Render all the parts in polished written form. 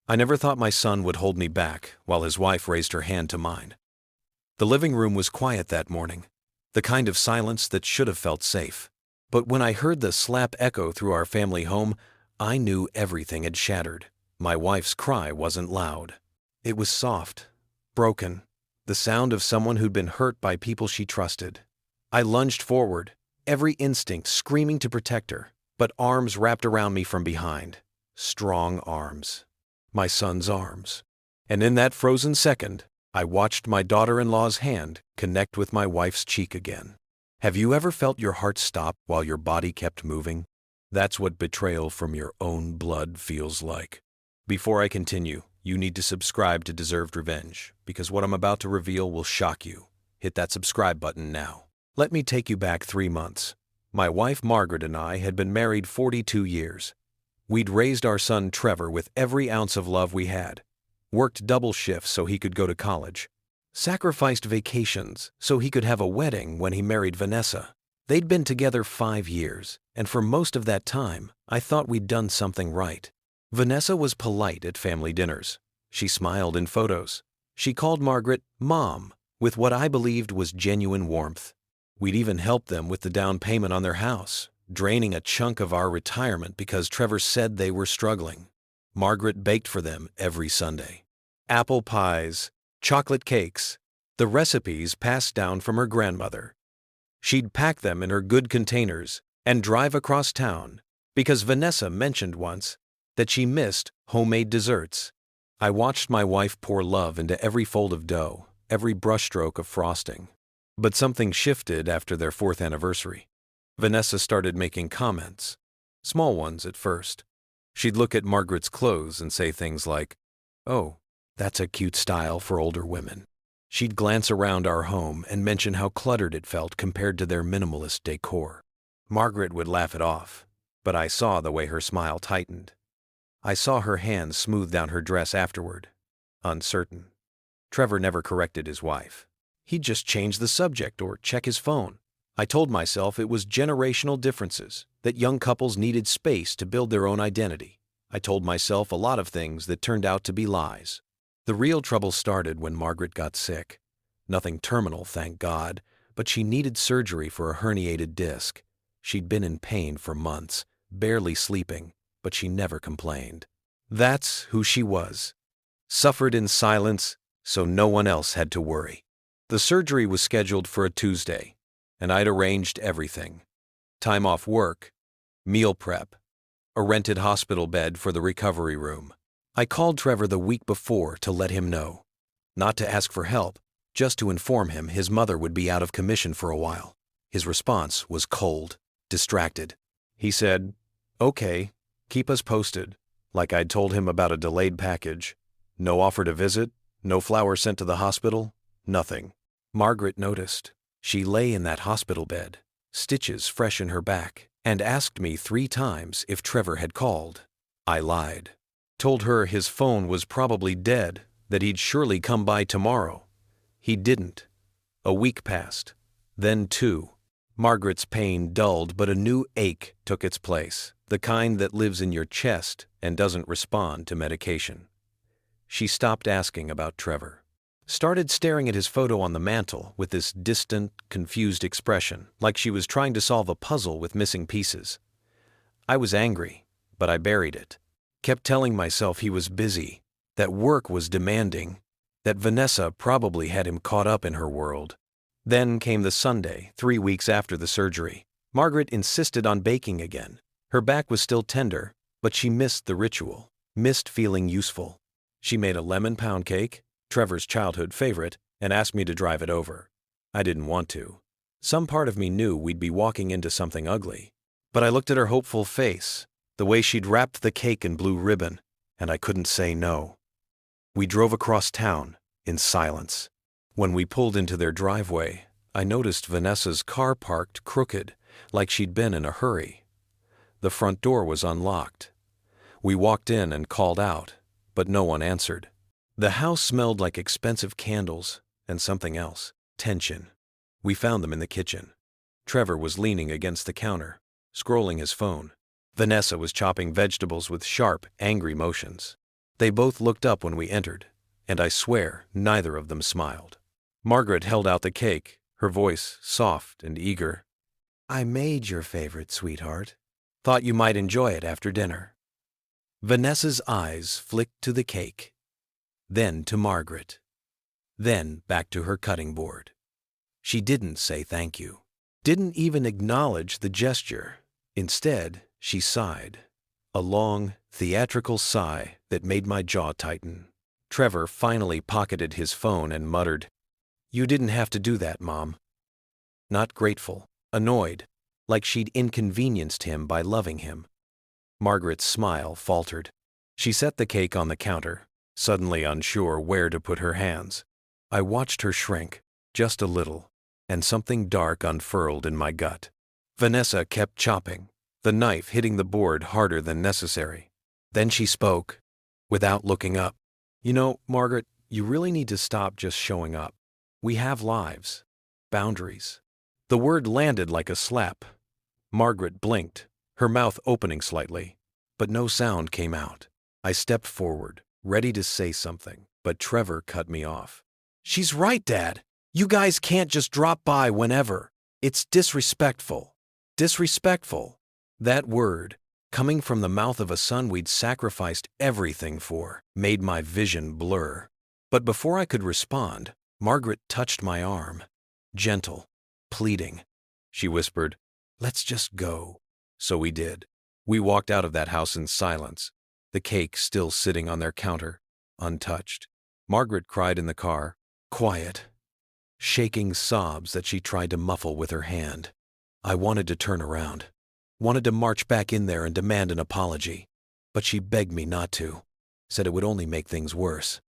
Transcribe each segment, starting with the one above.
I never thought my son would hold me back while his wife raised her hand to mine. The living room was quiet that morning, the kind of silence that should have felt safe. But when I heard the slap echo through our family home, I knew everything had shattered. My wife's cry wasn't loud. It was soft, broken, the sound of someone who'd been hurt by people she trusted. I lunged forward, every instinct screaming to protect her, but arms wrapped around me from behind. Strong arms. My son's arms. And in that frozen second, I watched my daughter-in-law's hand connect with my wife's cheek again. Have you ever felt your heart stop while your body kept moving? That's what betrayal from your own blood feels like. Before I continue, you need to subscribe to Deserved Revenge, because what I'm about to reveal will shock you. Hit that subscribe button now. Let me take you back 3 months. My wife Margaret and I had been married 42 years. We'd raised our son Trevor with every ounce of love we had, worked double shifts so he could go to college, sacrificed vacations so he could have a wedding when he married Vanessa. They'd been together 5 years, and for most of that time, I thought we'd done something right. Vanessa was polite at family dinners. She smiled in photos. She called Margaret Mom with what I believed was genuine warmth. We'd even helped them with the down payment on their house, draining a chunk of our retirement because Trevor said they were struggling. Margaret baked for them every Sunday. Apple pies, chocolate cakes, the recipes passed down from her grandmother. She'd pack them in her good containers and drive across town because Vanessa mentioned once that she missed homemade desserts. I watched my wife pour love into every fold of dough, every brushstroke of frosting. But something shifted after their 4th anniversary. Vanessa started making comments, small ones at first. She'd look at Margaret's clothes and say things like, "Oh, that's a cute style for older women." She'd glance around our home and mention how cluttered it felt compared to their minimalist decor. Margaret would laugh it off, but I saw the way her smile tightened. I saw her hands smooth down her dress afterward, uncertain. Trevor never corrected his wife. He'd just change the subject or check his phone. I told myself it was generational differences, that young couples needed space to build their own identity. I told myself a lot of things that turned out to be lies. The real trouble started when Margaret got sick. Nothing terminal, thank God, but she needed surgery for a herniated disc. She'd been in pain for months, barely sleeping, but she never complained. That's who she was. Suffered in silence, so no one else had to worry. The surgery was scheduled for a Tuesday, and I'd arranged everything. Time off work, meal prep, a rented hospital bed for the recovery room. I called Trevor the week before to let him know. Not to ask for help, just to inform him his mother would be out of commission for a while. His response was cold, distracted. He said, "Okay, keep us posted," like I'd told him about a delayed package. No offer to visit, no flowers sent to the hospital, nothing. Margaret noticed. She lay in that hospital bed, stitches fresh in her back, and asked me 3 times if Trevor had called. I lied. Told her his phone was probably dead, that he'd surely come by tomorrow. He didn't. A week passed. Then 2. Margaret's pain dulled, but a new ache took its place, the kind that lives in your chest and doesn't respond to medication. She stopped asking about Trevor. Started staring at his photo on the mantel with this distant, confused expression, like she was trying to solve a puzzle with missing pieces. I was angry, but I buried it. Kept telling myself he was busy, that work was demanding, that Vanessa probably had him caught up in her world. Then came the Sunday, 3 weeks after the surgery. Margaret insisted on baking again. Her back was still tender, but she missed the ritual, missed feeling useful. She made a lemon pound cake, Trevor's childhood favorite, and asked me to drive it over. I didn't want to. Some part of me knew we'd be walking into something ugly. But I looked at her hopeful face, the way she'd wrapped the cake in blue ribbon, and I couldn't say no. We drove across town, in silence. When we pulled into their driveway, I noticed Vanessa's car parked crooked, like she'd been in a hurry. The front door was unlocked. We walked in and called out, but no one answered. The house smelled like expensive candles and something else, tension. We found them in the kitchen. Trevor was leaning against the counter, scrolling his phone. Vanessa was chopping vegetables with sharp, angry motions. They both looked up when we entered, and I swear neither of them smiled. Margaret held out the cake, her voice soft and eager. "I made your favorite, sweetheart. Thought you might enjoy it after dinner." Vanessa's eyes flicked to the cake, then to Margaret, then back to her cutting board. She didn't say thank you, didn't even acknowledge the gesture. Instead, she sighed, a long, theatrical sigh that made my jaw tighten. Trevor finally pocketed his phone and muttered, "You didn't have to do that, Mom." Not grateful, annoyed, like she'd inconvenienced him by loving him. Margaret's smile faltered. She set the cake on the counter, suddenly unsure where to put her hands. I watched her shrink, just a little, and something dark unfurled in my gut. Vanessa kept chopping, the knife hitting the board harder than necessary. Then she spoke, without looking up. "You know, Margaret, you really need to stop just showing up. We have lives, boundaries." The word landed like a slap. Margaret blinked, her mouth opening slightly, but no sound came out. I stepped forward, ready to say something, but Trevor cut me off. "She's right, Dad. You guys can't just drop by whenever. It's disrespectful." Disrespectful. That word, coming from the mouth of a son we'd sacrificed everything for, made my vision blur. But before I could respond, Margaret touched my arm. Gentle, pleading. She whispered, "Let's just go." So we did. We walked out of that house in silence, the cake still sitting on their counter, untouched. Margaret cried in the car, quiet, shaking sobs that she tried to muffle with her hand. I wanted to turn around, wanted to march back in there and demand an apology, but she begged me not to, said it would only make things worse.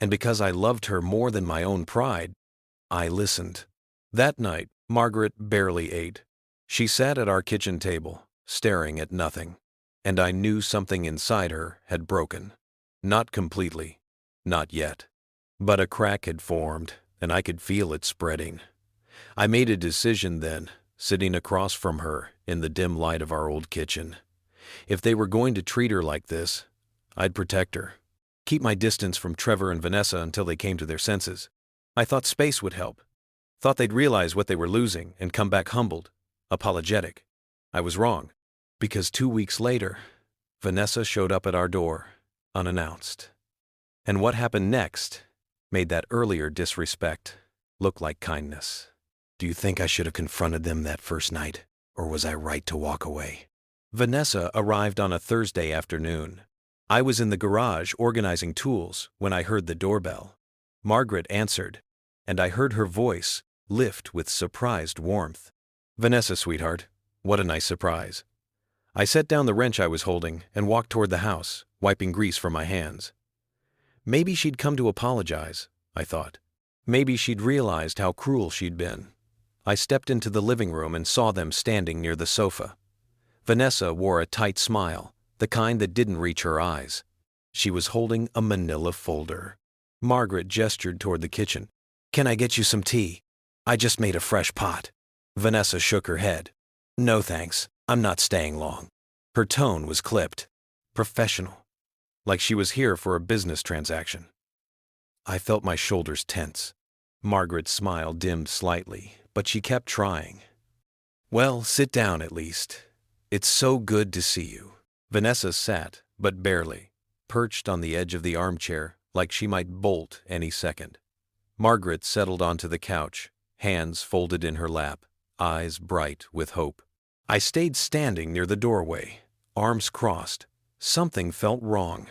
And because I loved her more than my own pride, I listened. That night, Margaret barely ate. She sat at our kitchen table, staring at nothing, and I knew something inside her had broken. Not completely, not yet, but a crack had formed, and I could feel it spreading. I made a decision then, sitting across from her in the dim light of our old kitchen. If they were going to treat her like this, I'd protect her. Keep my distance from Trevor and Vanessa until they came to their senses. I thought space would help. Thought they'd realize what they were losing and come back humbled, apologetic. I was wrong, because 2 weeks later, Vanessa showed up at our door, unannounced. And what happened next made that earlier disrespect look like kindness. Do you think I should have confronted them that first night, or was I right to walk away? Vanessa arrived on a Thursday afternoon. I was in the garage organizing tools when I heard the doorbell. Margaret answered, and I heard her voice lift with surprised warmth. "Vanessa, sweetheart, what a nice surprise." I set down the wrench I was holding and walked toward the house, wiping grease from my hands. Maybe she'd come to apologize, I thought. Maybe she'd realized how cruel she'd been. I stepped into the living room and saw them standing near the sofa. Vanessa wore a tight smile, the kind that didn't reach her eyes. She was holding a manila folder. Margaret gestured toward the kitchen. "Can I get you some tea? I just made a fresh pot." Vanessa shook her head. "No thanks, I'm not staying long." Her tone was clipped, professional, like she was here for a business transaction. I felt my shoulders tense. Margaret's smile dimmed slightly, but she kept trying. "Well, sit down at least. It's so good to see you." Vanessa sat, but barely, perched on the edge of the armchair like she might bolt any second. Margaret settled onto the couch, hands folded in her lap, eyes bright with hope. I stayed standing near the doorway, arms crossed. Something felt wrong.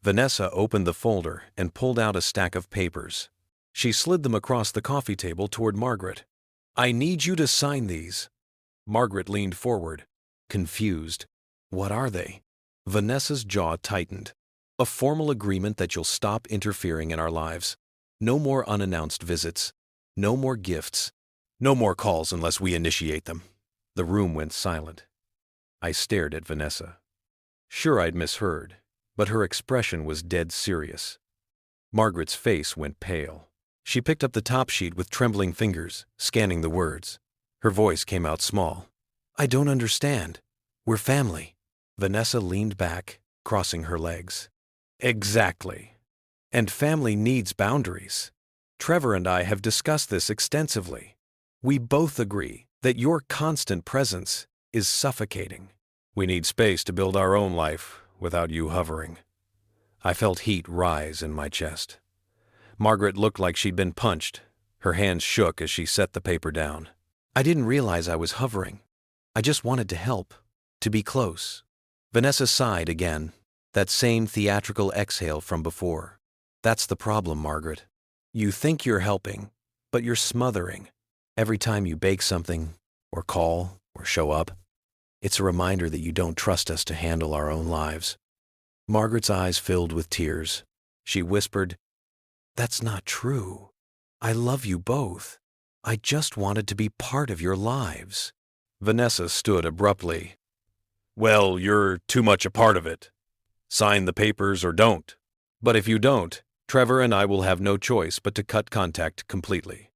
Vanessa opened the folder and pulled out a stack of papers. She slid them across the coffee table toward Margaret. "I need you to sign these." Margaret leaned forward, confused. "What are they?" Vanessa's jaw tightened. "A formal agreement that you'll stop interfering in our lives. No more unannounced visits. No more gifts. No more calls unless we initiate them." The room went silent. I stared at Vanessa. Sure, I'd misheard, but her expression was dead serious. Margaret's face went pale. She picked up the top sheet with trembling fingers, scanning the words. Her voice came out small. "I don't understand. We're family." Vanessa leaned back, crossing her legs. Exactly. And family needs boundaries. Trevor and I have discussed this extensively. We both agree that your constant presence is suffocating. We need space to build our own life without you hovering. I felt heat rise in my chest. Margaret looked like she'd been punched. Her hands shook as she set the paper down. I didn't realize I was hovering. I just wanted to help, to be close. Vanessa sighed again, that same theatrical exhale from before. That's the problem, Margaret. You think you're helping, but you're smothering. Every time you bake something, or call, or show up, it's a reminder that you don't trust us to handle our own lives. Margaret's eyes filled with tears. She whispered, "That's not true. I love you both. I just wanted to be part of your lives." Vanessa stood abruptly. "Well, you're too much a part of it. Sign the papers or don't. But if you don't, Trevor and I will have no choice but to cut contact completely."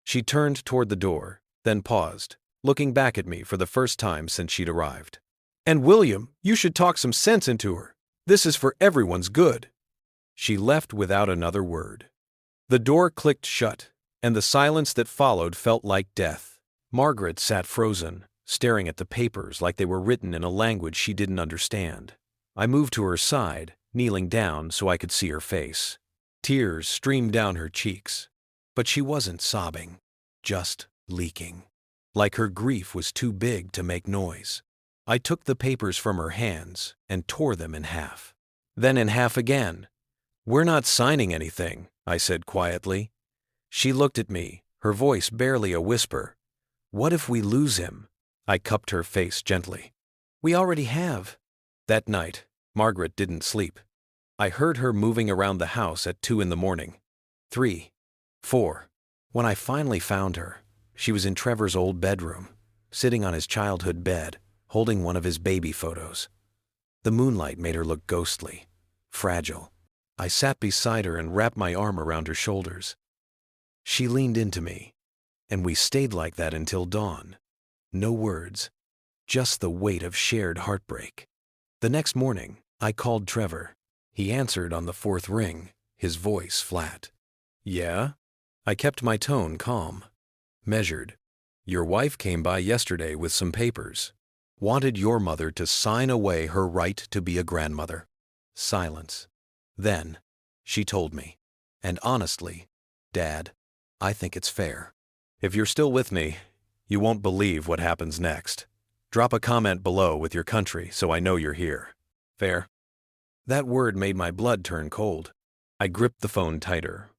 She turned toward the door, then paused, looking back at me for the first time since she'd arrived. "And William, you should talk some sense into her. This is for everyone's good." She left without another word. The door clicked shut, and the silence that followed felt like death. Margaret sat frozen, staring at the papers like they were written in a language she didn't understand. I moved to her side, kneeling down so I could see her face. Tears streamed down her cheeks, but she wasn't sobbing, just leaking, like her grief was too big to make noise. I took the papers from her hands and tore them in half. Then in half again. "We're not signing anything," I said quietly. She looked at me, her voice barely a whisper. "What if we lose him?" I cupped her face gently. "We already have." That night, Margaret didn't sleep. I heard her moving around the house at 2 in the morning. 3, 4. When I finally found her, she was in Trevor's old bedroom, sitting on his childhood bed, holding one of his baby photos. The moonlight made her look ghostly, fragile. I sat beside her and wrapped my arm around her shoulders. She leaned into me, and we stayed like that until dawn. No words, just the weight of shared heartbreak. The next morning, I called Trevor. He answered on the 4th ring, his voice flat. "Yeah?" I kept my tone calm, measured. "Your wife came by yesterday with some papers. Wanted your mother to sign away her right to be a grandmother." Silence. Then, she told me, and honestly, Dad, I think it's fair. If you're still with me, you won't believe what happens next. Drop a comment below with your country so I know you're here. Fair? That word made my blood turn cold. I gripped the phone tighter.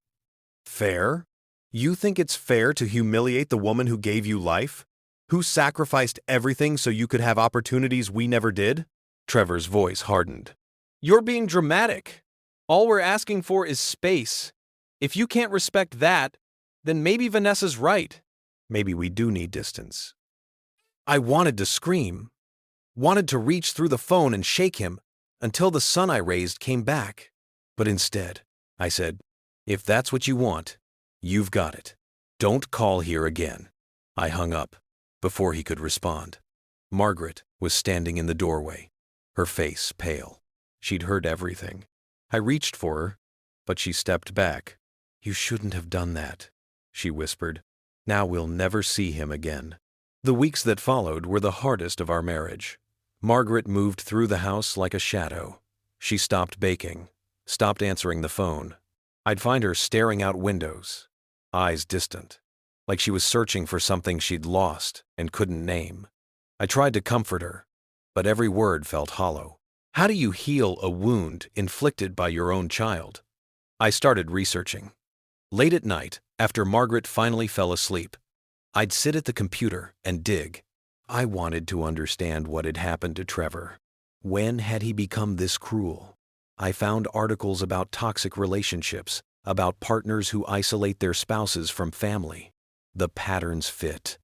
Fair? You think it's fair to humiliate the woman who gave you life? Who sacrificed everything so you could have opportunities we never did? Trevor's voice hardened. You're being dramatic. All we're asking for is space. If you can't respect that, then maybe Vanessa's right. Maybe we do need distance. I wanted to scream, wanted to reach through the phone and shake him until the son I raised came back. But instead, I said, if that's what you want, you've got it. Don't call here again. I hung up before he could respond. Margaret was standing in the doorway, her face pale. She'd heard everything. I reached for her, but she stepped back. You shouldn't have done that, she whispered. Now we'll never see him again. The weeks that followed were the hardest of our marriage. Margaret moved through the house like a shadow. She stopped baking, stopped answering the phone. I'd find her staring out windows, eyes distant, like she was searching for something she'd lost and couldn't name. I tried to comfort her, but every word felt hollow. How do you heal a wound inflicted by your own child? I started researching. Late at night, after Margaret finally fell asleep, I'd sit at the computer and dig. I wanted to understand what had happened to Trevor. When had he become this cruel? I found articles about toxic relationships, about partners who isolate their spouses from family. The patterns fit.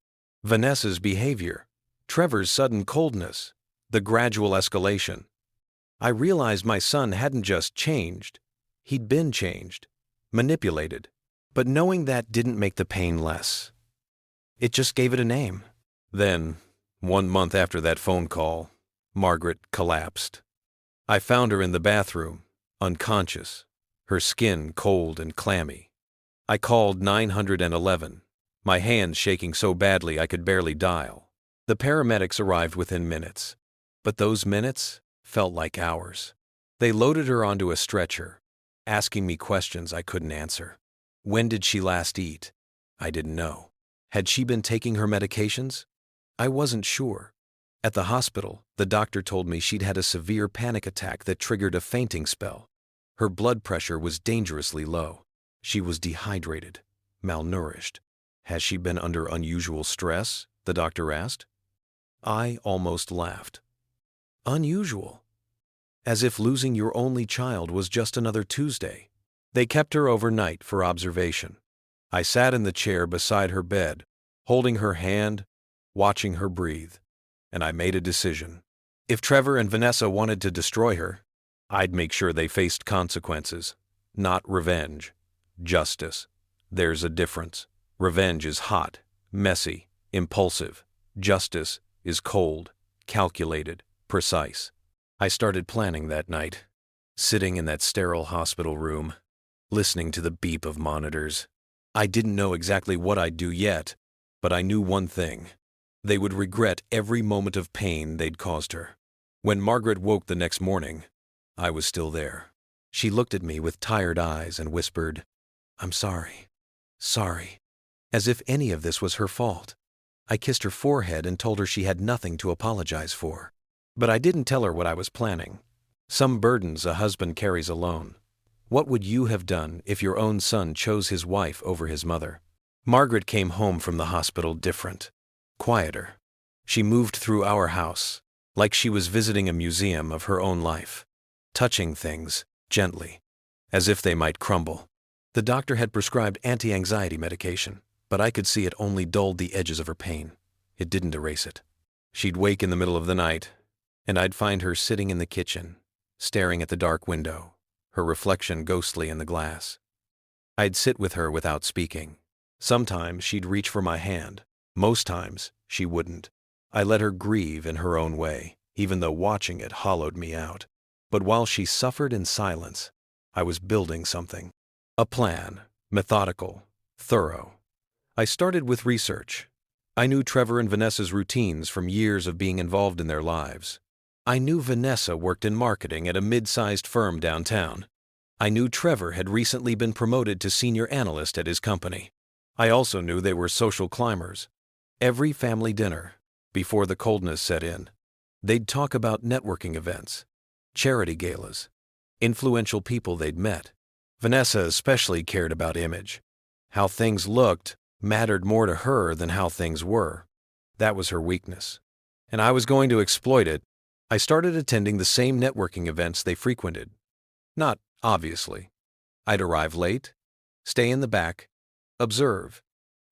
Vanessa's behavior, Trevor's sudden coldness, the gradual escalation. I realized my son hadn't just changed. He'd been changed, manipulated. But knowing that didn't make the pain less. It just gave it a name. Then, 1 month after that phone call, Margaret collapsed. I found her in the bathroom, unconscious, her skin cold and clammy. I called 911, my hands shaking so badly I could barely dial. The paramedics arrived within minutes, but those minutes felt like hours. They loaded her onto a stretcher, asking me questions I couldn't answer. When did she last eat? I didn't know. Had she been taking her medications? I wasn't sure. At the hospital, the doctor told me she'd had a severe panic attack that triggered a fainting spell. Her blood pressure was dangerously low. She was dehydrated, malnourished. Has she been under unusual stress? The doctor asked. I almost laughed. Unusual? As if losing your only child was just another Tuesday. They kept her overnight for observation. I sat in the chair beside her bed, holding her hand, watching her breathe, and I made a decision. If Trevor and Vanessa wanted to destroy her, I'd make sure they faced consequences, not revenge. Justice. There's a difference. Revenge is hot, messy, impulsive. Justice is cold, calculated, precise. I started planning that night, sitting in that sterile hospital room, listening to the beep of monitors. I didn't know exactly what I'd do yet, but I knew one thing. They would regret every moment of pain they'd caused her. When Margaret woke the next morning, I was still there. She looked at me with tired eyes and whispered, "I'm sorry. Sorry." As if any of this was her fault. I kissed her forehead and told her she had nothing to apologize for. But I didn't tell her what I was planning. Some burdens a husband carries alone. What would you have done if your own son chose his wife over his mother? Margaret came home from the hospital different, quieter. She moved through our house, like she was visiting a museum of her own life, touching things gently, as if they might crumble. The doctor had prescribed anti-anxiety medication, but I could see it only dulled the edges of her pain. It didn't erase it. She'd wake in the middle of the night, and I'd find her sitting in the kitchen, staring at the dark window, her reflection ghostly in the glass. I'd sit with her without speaking. Sometimes she'd reach for my hand. Most times, she wouldn't. I let her grieve in her own way, even though watching it hollowed me out. But while she suffered in silence, I was building something. A plan, methodical, thorough. I started with research. I knew Trevor and Vanessa's routines from years of being involved in their lives. I knew Vanessa worked in marketing at a mid-sized firm downtown. I knew Trevor had recently been promoted to senior analyst at his company. I also knew they were social climbers. Every family dinner, before the coldness set in, they'd talk about networking events, charity galas, influential people they'd met. Vanessa especially cared about image. How things looked mattered more to her than how things were. That was her weakness. And I was going to exploit it. I started attending the same networking events they frequented. Not obviously. I'd arrive late, stay in the back, observe.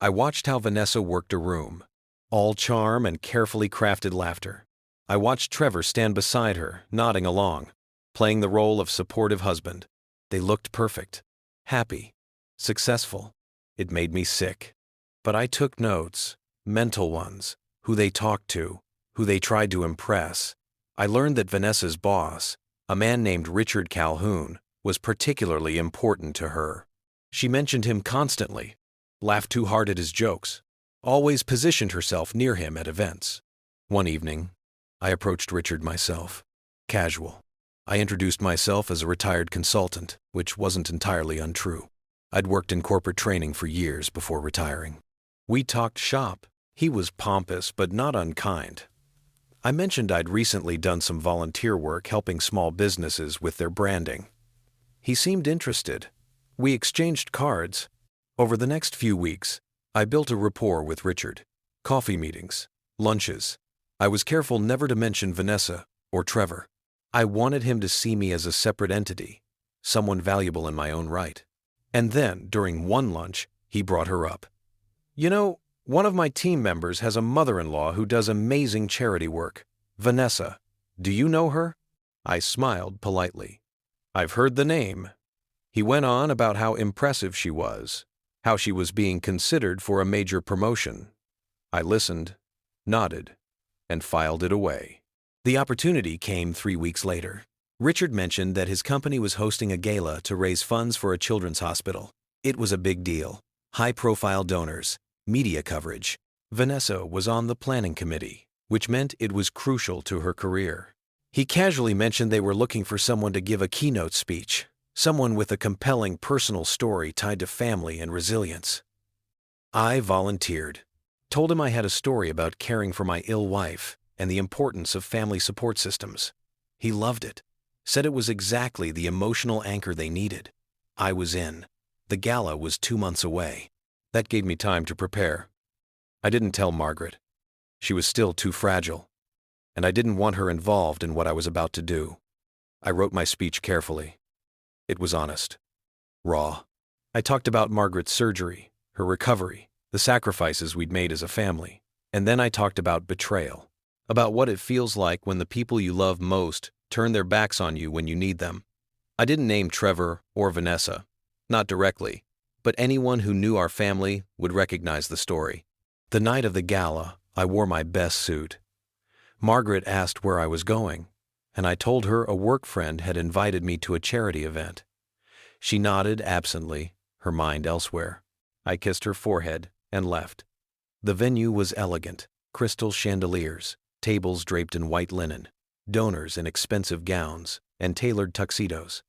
I watched how Vanessa worked a room, all charm and carefully crafted laughter. I watched Trevor stand beside her, nodding along, playing the role of supportive husband. They looked perfect, happy, successful. It made me sick. But I took notes, mental ones, who they talked to, who they tried to impress. I learned that Vanessa's boss, a man named Richard Calhoun, was particularly important to her. She mentioned him constantly, laughed too hard at his jokes, always positioned herself near him at events. One evening, I approached Richard myself, casual. I introduced myself as a retired consultant, which wasn't entirely untrue. I'd worked in corporate training for years before retiring. We talked shop. He was pompous but not unkind. I mentioned I'd recently done some volunteer work helping small businesses with their branding. He seemed interested. We exchanged cards. Over the next few weeks, I built a rapport with Richard. Coffee meetings, lunches. I was careful never to mention Vanessa or Trevor. I wanted him to see me as a separate entity, someone valuable in my own right. And then, during one lunch, he brought her up. "You know, one of my team members has a mother-in-law who does amazing charity work. Vanessa. Do you know her?" I smiled politely. "I've heard the name." He went on about how impressive she was, how she was being considered for a major promotion. I listened, nodded, and filed it away. The opportunity came 3 weeks later. Richard mentioned that his company was hosting a gala to raise funds for a children's hospital. It was a big deal. High-profile donors, media coverage. Vanessa was on the planning committee, which meant it was crucial to her career. He casually mentioned they were looking for someone to give a keynote speech, someone with a compelling personal story tied to family and resilience. I volunteered. Told him I had a story about caring for my ill wife and the importance of family support systems. He loved it. Said it was exactly the emotional anchor they needed. I was in. The gala was 2 months away. That gave me time to prepare. I didn't tell Margaret. She was still too fragile, and I didn't want her involved in what I was about to do. I wrote my speech carefully. It was honest. Raw. I talked about Margaret's surgery, her recovery, the sacrifices we'd made as a family. And then I talked about betrayal. About what it feels like when the people you love most turn their backs on you when you need them. I didn't name Trevor or Vanessa, not directly, but anyone who knew our family would recognize the story. The night of the gala, I wore my best suit. Margaret asked where I was going, and I told her a work friend had invited me to a charity event. She nodded absently, her mind elsewhere. I kissed her forehead and left. The venue was elegant, crystal chandeliers, tables draped in white linen, donors in expensive gowns and tailored tuxedos.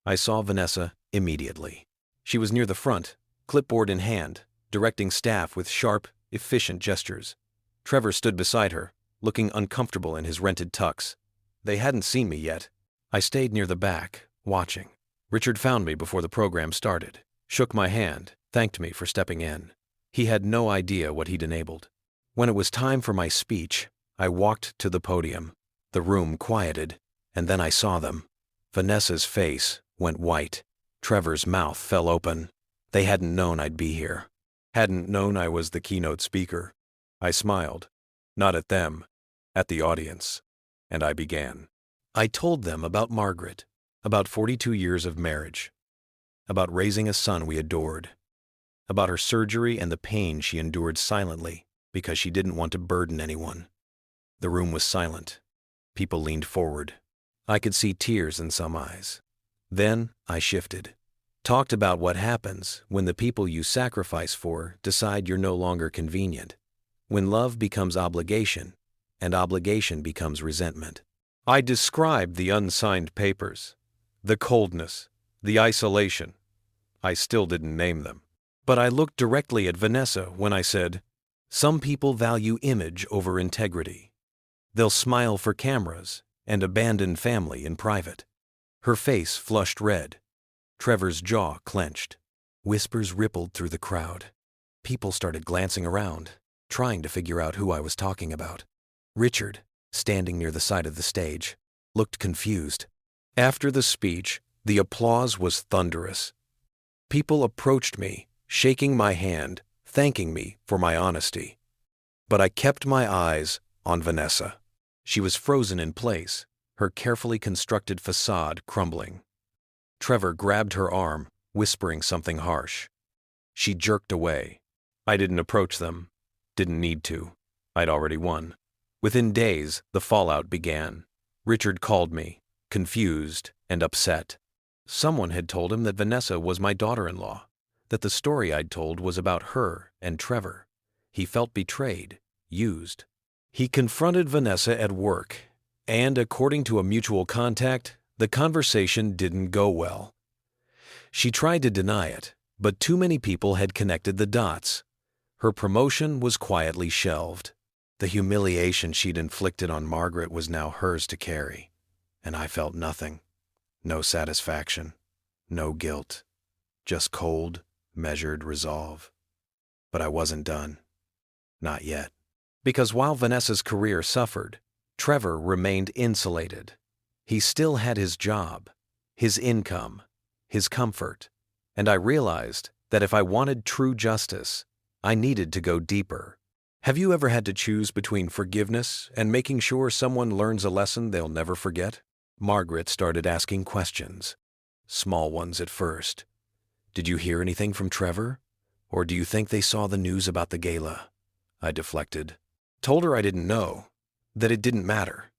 I saw Vanessa immediately. She was near the front, clipboard in hand, directing staff with sharp, efficient gestures. Trevor stood beside her, looking uncomfortable in his rented tux. They hadn't seen me yet. I stayed near the back, watching. Richard found me before the program started, shook my hand, thanked me for stepping in. He had no idea what he'd enabled. When it was time for my speech, I walked to the podium. The room quieted, and then I saw them. Vanessa's face went white. Trevor's mouth fell open. They hadn't known I'd be here. Hadn't known I was the keynote speaker. I smiled. Not at them, at the audience. And I began. I told them about Margaret, about 42 years of marriage, about raising a son we adored, about her surgery and the pain she endured silently because she didn't want to burden anyone. The room was silent. People leaned forward. I could see tears in some eyes. Then I shifted. Talked about what happens when the people you sacrifice for decide you're no longer convenient. When love becomes obligation, and obligation becomes resentment. I described the unsigned papers, the coldness, the isolation. I still didn't name them. But I looked directly at Vanessa when I said, some people value image over integrity. They'll smile for cameras and abandon family in private. Her face flushed red. Trevor's jaw clenched. Whispers rippled through the crowd. People started glancing around, trying to figure out who I was talking about. Richard, standing near the side of the stage, looked confused. After the speech, the applause was thunderous. People approached me, shaking my hand, thanking me for my honesty. But I kept my eyes on Vanessa. She was frozen in place, her carefully constructed facade crumbling. Trevor grabbed her arm, whispering something harsh. She jerked away. I didn't approach them. Didn't need to. I'd already won. Within days, the fallout began. Richard called me, confused and upset. Someone had told him that Vanessa was my daughter-in-law, that the story I'd told was about her and Trevor. He felt betrayed, used. He confronted Vanessa at work, and according to a mutual contact, the conversation didn't go well. She tried to deny it, but too many people had connected the dots. Her promotion was quietly shelved. The humiliation she'd inflicted on Margaret was now hers to carry, and I felt nothing. No satisfaction, no guilt, just cold, measured resolve. But I wasn't done. Not yet. Because while Vanessa's career suffered, Trevor remained insulated. He still had his job, his income, his comfort, and I realized that if I wanted true justice, I needed to go deeper. Have you ever had to choose between forgiveness and making sure someone learns a lesson they'll never forget? Margaret started asking questions, small ones at first. Did you hear anything from Trevor? Or do you think they saw the news about the gala? I deflected. Told her I didn't know, that it didn't matter.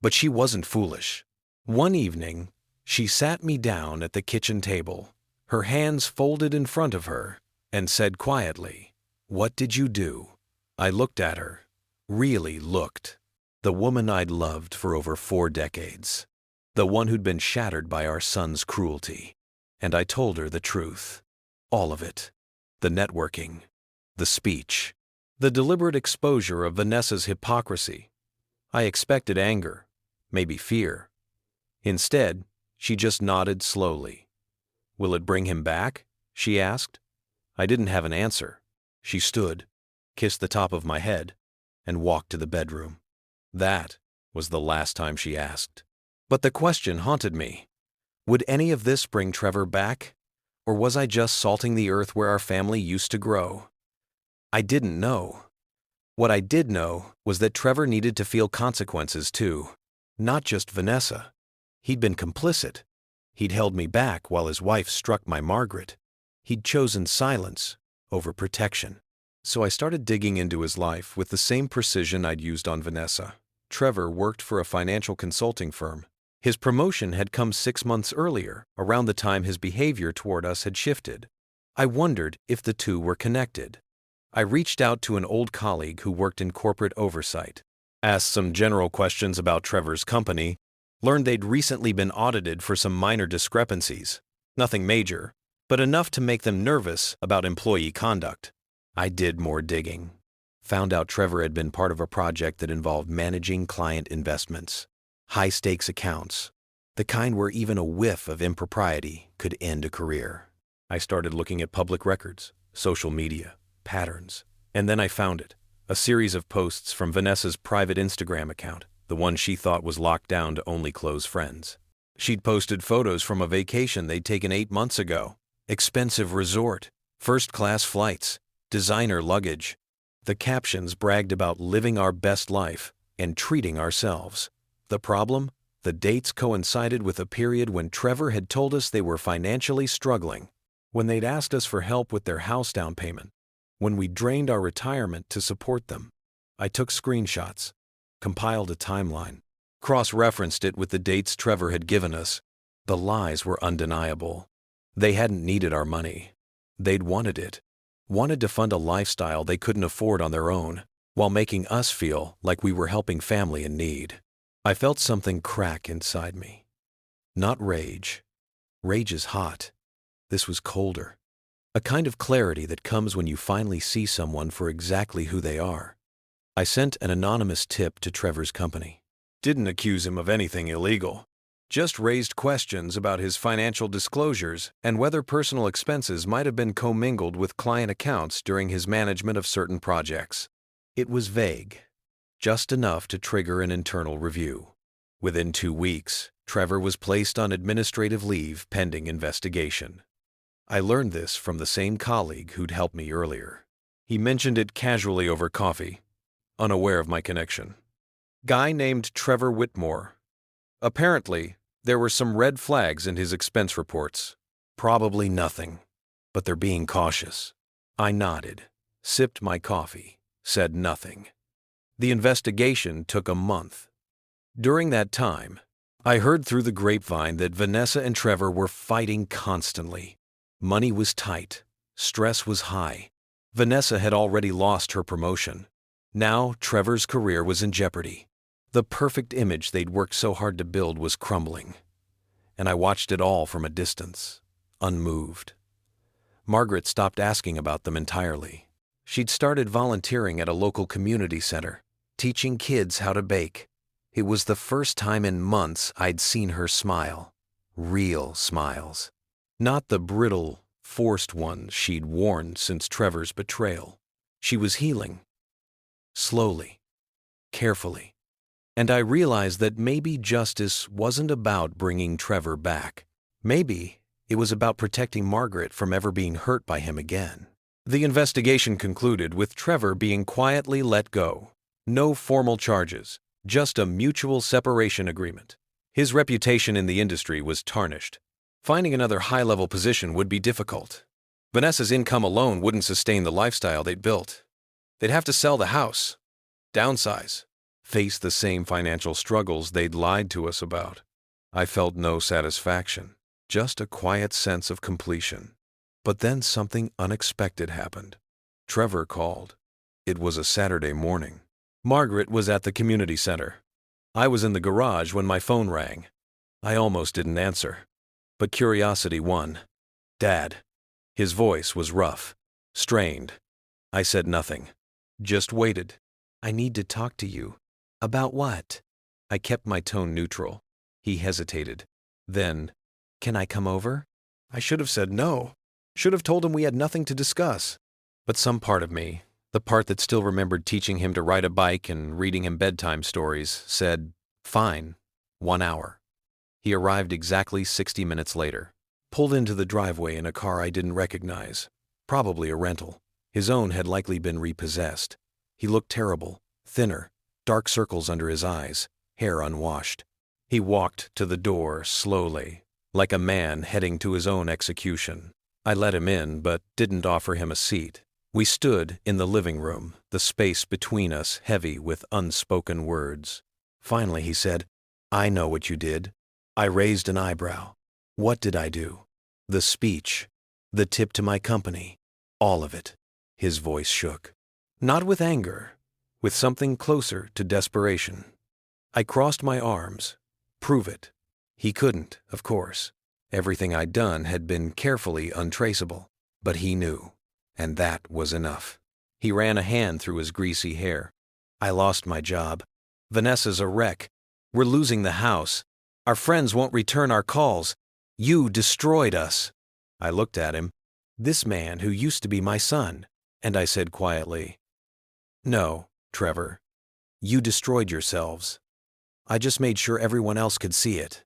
But she wasn't foolish. One evening, she sat me down at the kitchen table, her hands folded in front of her, and said quietly, "What did you do?" I looked at her, really looked. The woman I'd loved for over 4 decades. The one who'd been shattered by our son's cruelty. And I told her the truth. All of it. The networking. The speech. The deliberate exposure of Vanessa's hypocrisy. I expected anger, maybe fear. Instead, she just nodded slowly. "Will it bring him back?" she asked. I didn't have an answer. She stood, kissed the top of my head, and walked to the bedroom. That was the last time she asked. But the question haunted me. Would any of this bring Trevor back? Or was I just salting the earth where our family used to grow? I didn't know. What I did know was that Trevor needed to feel consequences too. Not just Vanessa. He'd been complicit. He'd held me back while his wife struck my Margaret. He'd chosen silence over protection. So I started digging into his life with the same precision I'd used on Vanessa. Trevor worked for a financial consulting firm. His promotion had come 6 months earlier, around the time his behavior toward us had shifted. I wondered if the two were connected. I reached out to an old colleague who worked in corporate oversight, asked some general questions about Trevor's company, learned they'd recently been audited for some minor discrepancies. Nothing major, but enough to make them nervous about employee conduct. I did more digging. Found out Trevor had been part of a project that involved managing client investments. High-stakes accounts. The kind where even a whiff of impropriety could end a career. I started looking at public records, social media, patterns. And then I found it. A series of posts from Vanessa's private Instagram account, the one she thought was locked down to only close friends. She'd posted photos from a vacation they'd taken 8 months ago. Expensive resort, first-class flights, designer luggage. The captions bragged about living our best life and treating ourselves. The problem? The dates coincided with a period when Trevor had told us they were financially struggling, when they'd asked us for help with their house down payment, when we drained our retirement to support them. I took screenshots, compiled a timeline, cross-referenced it with the dates Trevor had given us. The lies were undeniable. They hadn't needed our money. They'd wanted it. Wanted to fund a lifestyle they couldn't afford on their own, while making us feel like we were helping family in need. I felt something crack inside me. Not rage. Rage is hot. This was colder. A kind of clarity that comes when you finally see someone for exactly who they are. I sent an anonymous tip to Trevor's company. Didn't accuse him of anything illegal. Just raised questions about his financial disclosures and whether personal expenses might have been commingled with client accounts during his management of certain projects. It was vague, just enough to trigger an internal review. Within 2 weeks, Trevor was placed on administrative leave pending investigation. I learned this from the same colleague who'd helped me earlier. He mentioned it casually over coffee, unaware of my connection. Guy named Trevor Whitmore. Apparently, there were some red flags in his expense reports. Probably nothing, but they're being cautious. I nodded, sipped my coffee, said nothing. The investigation took a month. During that time, I heard through the grapevine that Vanessa and Trevor were fighting constantly. Money was tight, stress was high. Vanessa had already lost her promotion. Now Trevor's career was in jeopardy. The perfect image they'd worked so hard to build was crumbling. And I watched it all from a distance, unmoved. Margaret stopped asking about them entirely. She'd started volunteering at a local community center, teaching kids how to bake. It was the first time in months I'd seen her smile. Real smiles. Not the brittle, forced ones she'd worn since Trevor's betrayal. She was healing. Slowly. Carefully. And I realized that maybe justice wasn't about bringing Trevor back. Maybe it was about protecting Margaret from ever being hurt by him again. The investigation concluded with Trevor being quietly let go. No formal charges, just a mutual separation agreement. His reputation in the industry was tarnished. Finding another high-level position would be difficult. Vanessa's income alone wouldn't sustain the lifestyle they'd built. They'd have to sell the house, downsize, face the same financial struggles they'd lied to us about. I felt no satisfaction, just a quiet sense of completion. But then something unexpected happened. Trevor called. It was a Saturday morning. Margaret was at the community center. I was in the garage when my phone rang. I almost didn't answer, but curiosity won. "Dad." His voice was rough, strained. I said nothing, just waited. "I need to talk to you." "About what?" I kept my tone neutral. He hesitated. Then, "Can I come over?" I should have said no. Should have told him we had nothing to discuss. But some part of me, the part that still remembered teaching him to ride a bike and reading him bedtime stories, said, "Fine, 1 hour." He arrived exactly 60 minutes later, pulled into the driveway in a car I didn't recognize, probably a rental. His own had likely been repossessed. He looked terrible, thinner, dark circles under his eyes, hair unwashed. He walked to the door slowly, like a man heading to his own execution. I let him in, but didn't offer him a seat. We stood in the living room, the space between us heavy with unspoken words. Finally he said, "I know what you did." I raised an eyebrow. What did I do? The speech, the tip to my company, all of it. His voice shook. Not with anger, with something closer to desperation. I crossed my arms. Prove it. He couldn't, of course. Everything I'd done had been carefully untraceable. But he knew, and that was enough. He ran a hand through his greasy hair. "I lost my job. Vanessa's a wreck. We're losing the house. Our friends won't return our calls. You destroyed us." I looked at him, this man who used to be my son, and I said quietly, "No, Trevor. You destroyed yourselves. I just made sure everyone else could see it."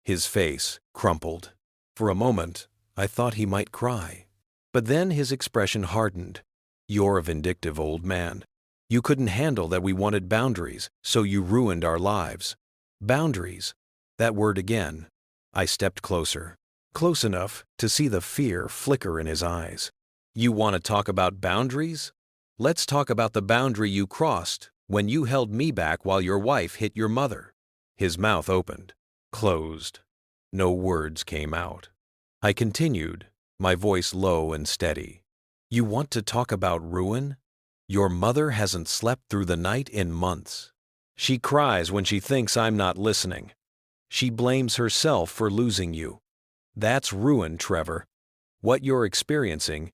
His face crumpled. For a moment, I thought he might cry. But then his expression hardened. "You're a vindictive old man. You couldn't handle that we wanted boundaries, so you ruined our lives." Boundaries. That word again. I stepped closer. Close enough to see the fear flicker in his eyes. "You want to talk about boundaries? Let's talk about the boundary you crossed when you held me back while your wife hit your mother." His mouth opened, closed. No words came out. I continued, my voice low and steady. "You want to talk about ruin? Your mother hasn't slept through the night in months. She cries when she thinks I'm not listening. She blames herself for losing you. That's ruin, Trevor. What you're experiencing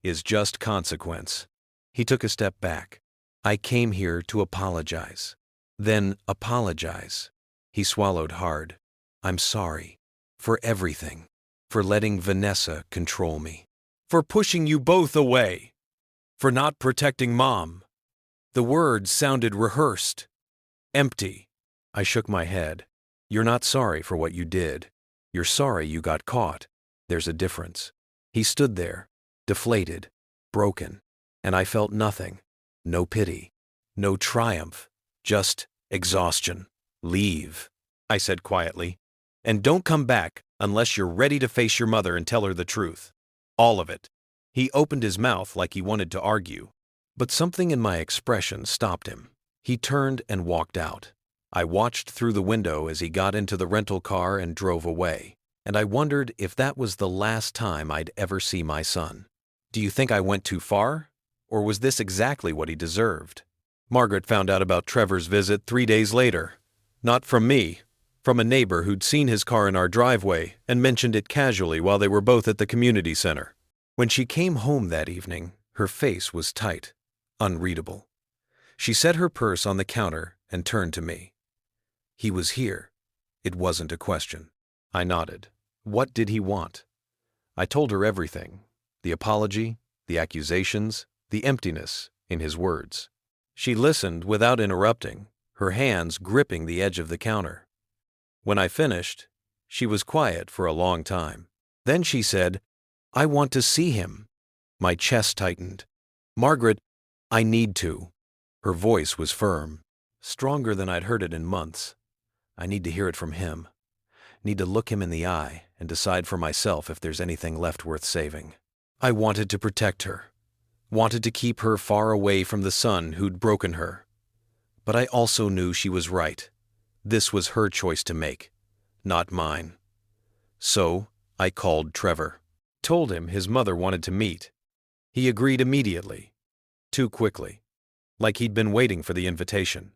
is just consequence." He took a step back. "I came here to apologize. Then apologize." He swallowed hard. "I'm sorry. For everything. For letting Vanessa control me. For pushing you both away. For not protecting Mom." The words sounded rehearsed. Empty. I shook my head. "You're not sorry for what you did. You're sorry you got caught. There's a difference." He stood there, deflated, broken, and I felt nothing. No pity. No triumph. Just exhaustion. "Leave," I said quietly. "And don't come back unless you're ready to face your mother and tell her the truth. All of it." He opened his mouth like he wanted to argue, but something in my expression stopped him. He turned and walked out. I watched through the window as he got into the rental car and drove away, and I wondered if that was the last time I'd ever see my son. Do you think I went too far? Or was this exactly what he deserved? Margaret found out about Trevor's visit 3 days later. Not from me, from a neighbor who'd seen his car in our driveway and mentioned it casually while they were both at the community center. When she came home that evening, her face was tight, unreadable. She set her purse on the counter and turned to me. He was here. It wasn't a question. I nodded. What did he want? I told her everything. The apology, the accusations, the emptiness in his words. She listened without interrupting, her hands gripping the edge of the counter. When I finished, she was quiet for a long time. Then she said, "I want to see him." My chest tightened. "Margaret, I need to." Her voice was firm, stronger than I'd heard it in months. I need to hear it from him. Need to look him in the eye and decide for myself if there's anything left worth saving. I wanted to protect her. Wanted to keep her far away from the son who'd broken her. But I also knew she was right. This was her choice to make, not mine. So, I called Trevor. Told him his mother wanted to meet. He agreed immediately. Too quickly. Like he'd been waiting for the invitation.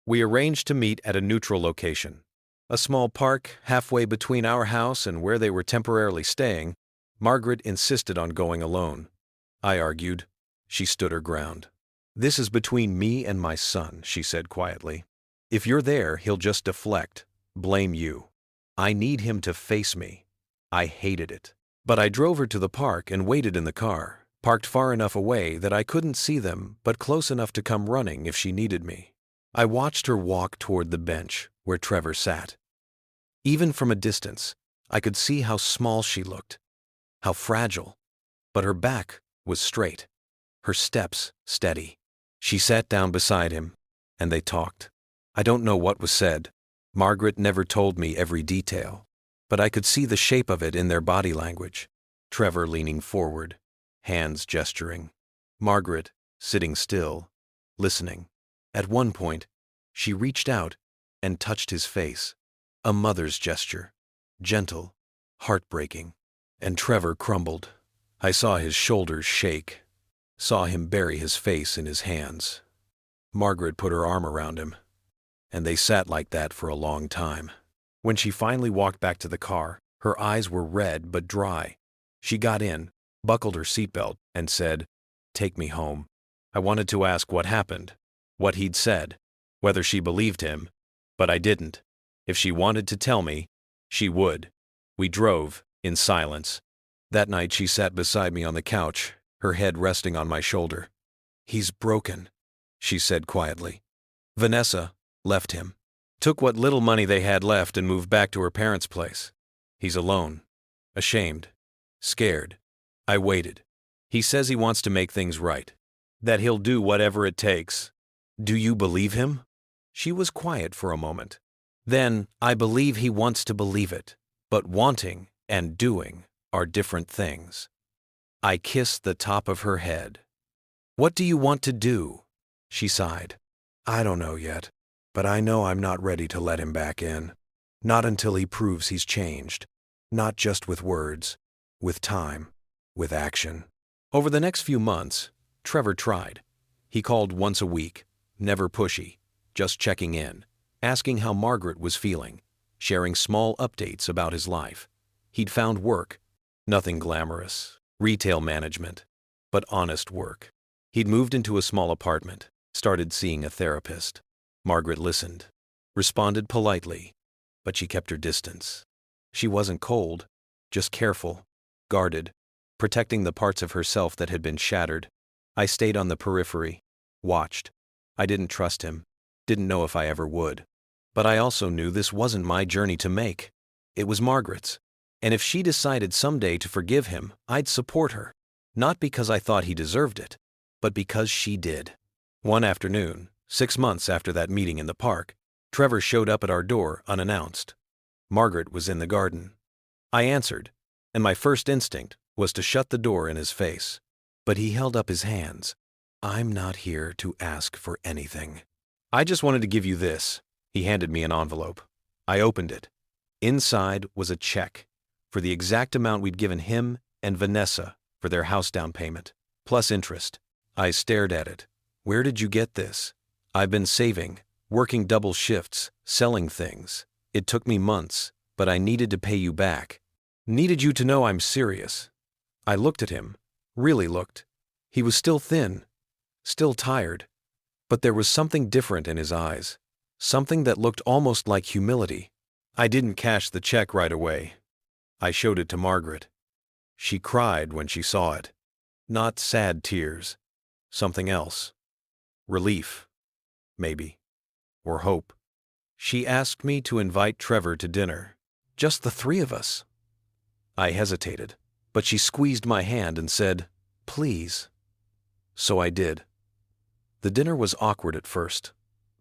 We arranged to meet at a neutral location. A small park halfway between our house and where they were temporarily staying. Margaret insisted on going alone. I argued. She stood her ground. "This is between me and my son," she said quietly. "If you're there, he'll just deflect, blame you. I need him to face me." I hated it. But I drove her to the park and waited in the car, parked far enough away that I couldn't see them, but close enough to come running if she needed me. I watched her walk toward the bench where Trevor sat. Even from a distance, I could see how small she looked, how fragile, but her back was straight, her steps steady. She sat down beside him, and they talked. I don't know what was said. Margaret never told me every detail, but I could see the shape of it in their body language. Trevor leaning forward, hands gesturing. Margaret sitting still, listening. At one point, she reached out and touched his face. A mother's gesture, gentle, heartbreaking. And Trevor crumbled. I saw his shoulders shake, saw him bury his face in his hands. Margaret put her arm around him, and they sat like that for a long time. When she finally walked back to the car, her eyes were red but dry. She got in, buckled her seatbelt, and said, "Take me home." I wanted to ask what happened, what he'd said, whether she believed him, but I didn't. If she wanted to tell me, she would. We drove, in silence. That night she sat beside me on the couch, her head resting on my shoulder. "He's broken," she said quietly. "Vanessa left him. Took what little money they had left and moved back to her parents' place. He's alone, ashamed, scared. I waited. He says he wants to make things right, that he'll do whatever it takes. Do you believe him?" She was quiet for a moment. Then, "I believe he wants to believe it, but wanting and doing are different things." I kissed the top of her head. "What do you want to do?" She sighed. "I don't know yet, but I know I'm not ready to let him back in. Not until he proves he's changed. Not just with words, with time, with action." Over the next few months, Trevor tried. He called once a week, never pushy, just checking in, asking how Margaret was feeling, sharing small updates about his life. He'd found work, nothing glamorous, retail management, but honest work. He'd moved into a small apartment, started seeing a therapist. Margaret listened, responded politely, but she kept her distance. She wasn't cold, just careful, guarded, protecting the parts of herself that had been shattered. I stayed on the periphery, watched. I didn't trust him, didn't know if I ever would. But I also knew this wasn't my journey to make. It was Margaret's. And if she decided someday to forgive him, I'd support her. Not because I thought he deserved it, but because she did. One afternoon, 6 months after that meeting in the park, Trevor showed up at our door unannounced. Margaret was in the garden. I answered, and my first instinct was to shut the door in his face. But he held up his hands. "I'm not here to ask for anything. I just wanted to give you this." He handed me an envelope. I opened it. Inside was a check for the exact amount we'd given him and Vanessa for their house down payment, plus interest. I stared at it. "Where did you get this?" "I've been saving, working double shifts, selling things. It took me months, but I needed to pay you back. Needed you to know I'm serious." I looked at him, really looked. He was still thin, still tired, but there was something different in his eyes, something that looked almost like humility. I didn't cash the check right away. I showed it to Margaret. She cried when she saw it. Not sad tears, something else. Relief, maybe, or hope. She asked me to invite Trevor to dinner, just the three of us. I hesitated, but she squeezed my hand and said, "Please." So I did. The dinner was awkward at first.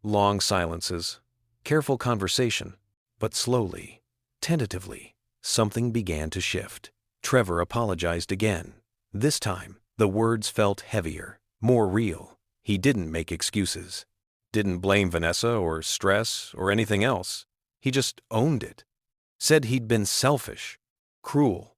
Long silences, careful conversation, but slowly, tentatively, something began to shift. Trevor apologized again. This time, the words felt heavier, more real. He didn't make excuses. Didn't blame Vanessa or stress or anything else. He just owned it. said he'd been selfish, cruel,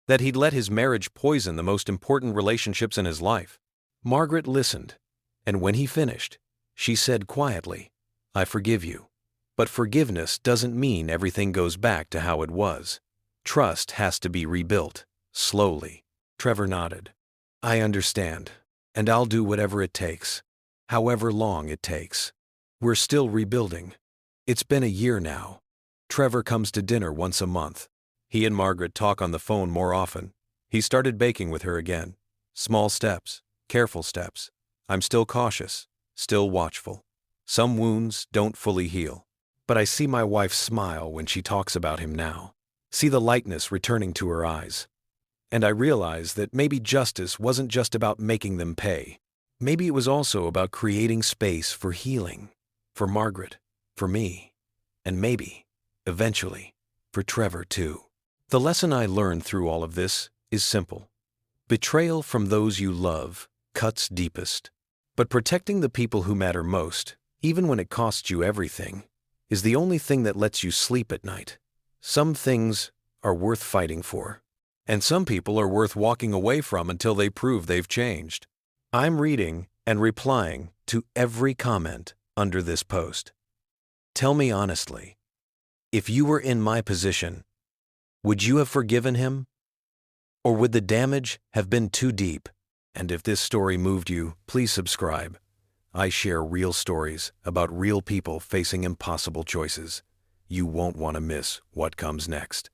that he'd let his marriage poison the most important relationships in his life. Margaret listened, and when he finished, she said quietly, "I forgive you. But forgiveness doesn't mean everything goes back to how it was. Trust has to be rebuilt, slowly." Trevor nodded. "I understand, and I'll do whatever it takes, however long it takes. We're still rebuilding. It's been a year now." Trevor comes to dinner once a month. He and Margaret talk on the phone more often. He started baking with her again. Small steps, careful steps. I'm still cautious, still watchful. Some wounds don't fully heal. But I see my wife smile when she talks about him now. See the lightness returning to her eyes. And I realize that maybe justice wasn't just about making them pay. Maybe it was also about creating space for healing. For Margaret, for me, and maybe, eventually, for Trevor too. The lesson I learned through all of this is simple. Betrayal from those you love cuts deepest. But protecting the people who matter most, even when it costs you everything, is the only thing that lets you sleep at night. Some things are worth fighting for, and some people are worth walking away from until they prove they've changed. I'm reading and replying to every comment under this post. Tell me honestly, if you were in my position, would you have forgiven him? Or would the damage have been too deep? And if this story moved you, please subscribe. I share real stories about real people facing impossible choices. You won't want to miss what comes next.